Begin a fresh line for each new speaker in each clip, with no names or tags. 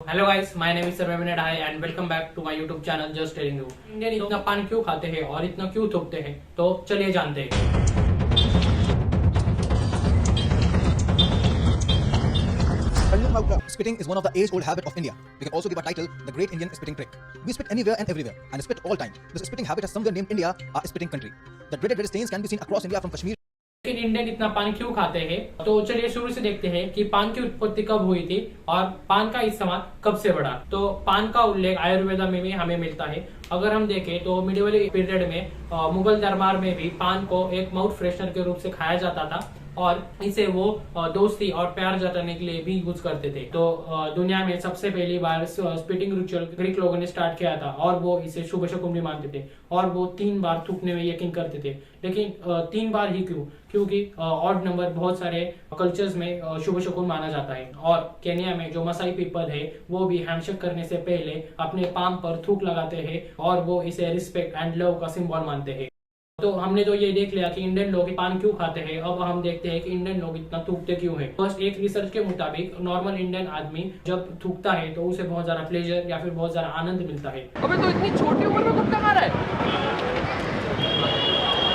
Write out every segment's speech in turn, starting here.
Hello guys, my name is सर्वेमिनेट hi and welcome back to my YouTube channel just telling you. Indian इतना पान क्यों खाते हैं और इतना क्यों थूकते हैं, तो चलिए जानते हैं।
Spitting is one of the age-old habit of India. We can also give a title, the Great Indian Spitting Trick. We spit anywhere and everywhere, and spit all time. This spitting habit has somewhere named India a spitting country. The dreaded red stains can be seen across India from Kashmir.
लेकिन Indian इतना पान क्यों खाते हैं, तो चलिए शुरू से देखते हैं कि पान की उत्पत्ति कब हुई थी और पान का इस्तेमाल कब से बढ़ा। तो पान का उल्लेख आयुर्वेद में भी हमें मिलता है। अगर हम देखें तो मिडिवल पीरियड में मुगल दरबार में भी पान को एक माउथ फ्रेशनर के रूप से खाया जाता था और इसे वो दोस्ती और प्यार जताने के लिए भी यूज करते थे। तो दुनिया में सबसे पहली बार स्पिटिंग रिचुअल ग्रीक लोगों ने स्टार्ट किया था और वो इसे शुभ शकुन भी मानते थे और वो 3 बार थूकने में यकीन करते थे। लेकिन 3 बार ही क्यों? क्योंकि ऑड नंबर बहुत सारे कल्चर्स में शुभ शकुन माना जाता है और केन्या में जो मसाई पीपल है वो भी हैंडशेक करने से पहले अपने पाम पर थूक लगाते हैं और वो इसे रिस्पेक्ट एंड लव का सिंबल मानते हैं। तो हमने तो ये देख लिया कि इंडियन लोग पान क्यों खाते हैं। अब हम देखते हैं कि इंडियन लोग इतना थूकते क्यों हैं। फर्स्ट, एक रिसर्च के मुताबिक नॉर्मल इंडियन आदमी जब थूकता है तो उसे बहुत ज्यादा प्लेजर या फिर बहुत ज्यादा आनंद मिलता है।
अबे तो इतनी छोटी उम्र में तुक्का मारा है,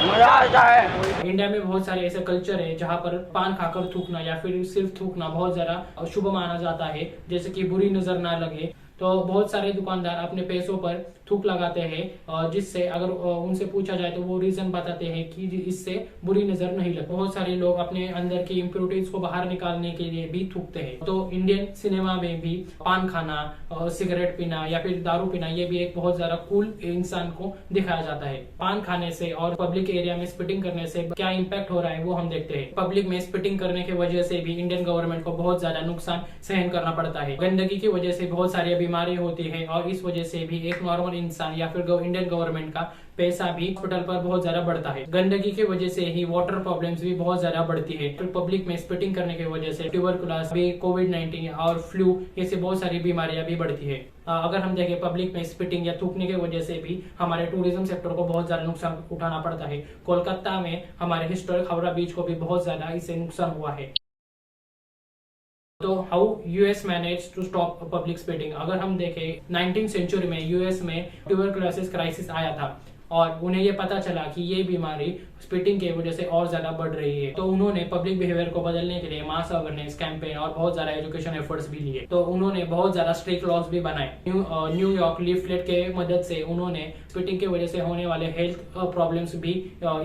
मजा आता है।
इंडिया में बहुत सारे ऐसे कल्चर है जहाँ पर पान खाकर थूकना या फिर सिर्फ थूकना बहुत ज्यादा शुभ माना जाता है, जैसे कि बुरी नजर ना लगे। तो बहुत सारे दुकानदार अपने पैसों पर थूक लगाते हैं, जिससे अगर उनसे पूछा जाए तो वो रीजन बताते हैं कि इससे बुरी नजर नहीं लगती। बहुत सारे लोग अपने अंदर की इम्प्योरिटीज को बाहर निकालने के लिए भी थूकते हैं। तो इंडियन सिनेमा में भी पान खाना, सिगरेट पीना या फिर दारू पीना, ये भी एक बहुत ज्यादा कूल इंसान को दिखाया जाता है। पान खाने से और पब्लिक एरिया में स्पिटिंग करने से क्या इम्पैक्ट हो रहा है वो हम देखते हैं। पब्लिक में स्पिटिंग करने की वजह से भी इंडियन गवर्नमेंट को बहुत ज्यादा नुकसान सहन करना पड़ता है। गंदगी की वजह से बहुत सारी बीमारी होती है और इस वजह से भी एक नॉर्मल इंसान या फिर इंडियन गवर्नमेंट का पैसा भी हॉस्पिटल पर बहुत ज्यादा बढ़ता है। गंदगी की वजह से ही वाटर प्रॉब्लम्स भी बहुत ज्यादा बढ़ती है। फिर पब्लिक में स्पिटिंग करने की वजह से ट्यूबरकुलोसिस भी, कोविड-19 और फ्लू, ऐसी बहुत सारी बीमारियां भी बढ़ती है। अगर हम देखें पब्लिक में स्पिटिंग या थूकने की वजह से भी हमारे टूरिज्म सेक्टर को बहुत ज्यादा नुकसान उठाना पड़ता है। कोलकाता में हमारे हिस्टोरिक हावड़ा बीच को भी बहुत ज्यादा इससे नुकसान हुआ है। तो how US manage to stop public spitting. अगर हम देखें 19th सेंचुरी में यूएस में ट्यूबरकुलोसिस क्राइसिस आया था और उन्हें ये पता चला कि ये बीमारी स्पिटिंग की वजह से और ज्यादा बढ़ रही है। तो उन्होंने पब्लिक बिहेवियर को बदलने के लिए मास अवेयरनेस कैंपेन और बहुत ज्यादा एजुकेशन एफर्ट्स भी लिए। तो उन्होंने बहुत ज्यादा स्ट्रिक्ट लॉज भी बनाए। न्यूयॉर्क लीफलेट के मदद से उन्होंने स्पिटिंग की वजह से होने वाले हेल्थ प्रॉब्लम्स भी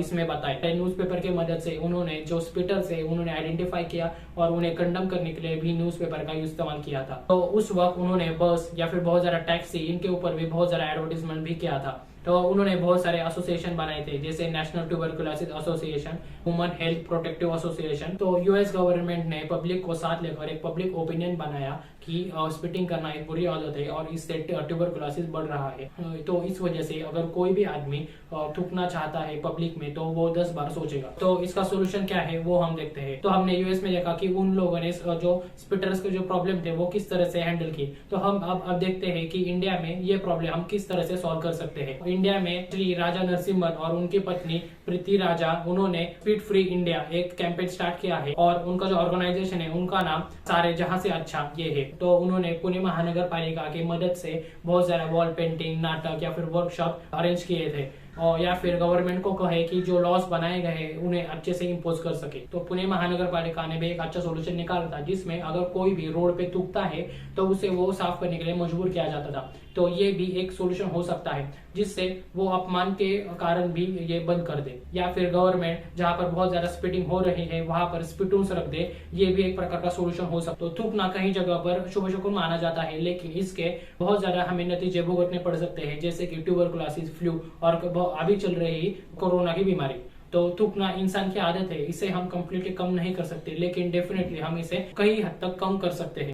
इसमें बताए। न्यूज़पेपर की मदद से उन्होंने जो स्पिटर्स है उन्होंने आइडेंटिफाई किया और उन्हें कंडम करने के लिए भी न्यूज़पेपर का इस्तेमाल किया था। तो उस वक्त उन्होंने बस या फिर बहुत ज्यादा टैक्सी, इनके ऊपर भी बहुत ज्यादा एडवर्टीजमेंट भी किया था। तो उन्होंने बहुत सारे एसोसिएशन बनाए थे, जैसे national tuberculosis association, women health protective association. तो यूएस गवर्नमेंट ने पब्लिक को साथ लेकर एक पब्लिक ओपिनियन बनाया कि स्पिटिंग करना एक बुरी आदत है और इससे ट्यूबरकुलोसिस बढ़ रहा है। तो इस वजह से अगर कोई भी आदमी थूकना चाहता है पब्लिक में तो वो 10 बार सोचेगा। तो इसका सोल्यूशन क्या है वो हम देखते हैं। तो हमने यूएस में देखा कि उन लोगों ने जो स्पिटर्स के जो प्रॉब्लम थे वो किस तरह से हैंडल की। तो हम अब देखते हैं कि इंडिया में ये प्रॉब्लम हम किस तरह से सॉल्व कर सकते हैं। इंडिया में श्री राजा नरसिम्हन और उनकी पत्नी प्रीति राजा, उन्होंने स्पिट फ्री इंडिया एक कैंपेन स्टार्ट किया है और उनका जो ऑर्गेनाइजेशन है उनका नाम सारे जहां से अच्छा ये है। तो उन्होंने पुणे महानगर पालिका की मदद से बहुत सारा वॉल पेंटिंग, नाटक या फिर वर्कशॉप अरेंज किए थे और या फिर गवर्नमेंट को कहे कि जो लॉस बनाए गए हैं उन्हें अच्छे से इम्पोज कर सके। तो पुणे महानगर पालिका ने भी एक अच्छा सोल्यूशन निकाला था, जिसमें अगर कोई भी रोड पे थूकता है तो उसे वो साफ करने के लिए मजबूर किया जाता था। तो ये भी एक सोल्यूशन हो सकता है जिससे वो अपमान के कारण भी ये बंद कर दे। या फिर गवर्नमेंट जहाँ पर बहुत ज्यादा स्पिटिंग हो रही है वहां पर स्पिटून्स रख दे, ये भी एक प्रकार का सोल्यूशन हो सकता है। तो थूकना कहीं जगह पर शुभ शकुन माना जाता है, लेकिन इसके बहुत ज्यादा हमें नतीजे भुगतने पड़ सकते हैं, जैसे कि ट्यूबरकुलोसिस, फ्लू और अभी चल रही कोरोना की बीमारी। तो थूकना इंसान की आदत है, इसे हम कंप्लीटली कम नहीं कर सकते, लेकिन डेफिनेटली हम इसे कई हद तक कम कर सकते हैं।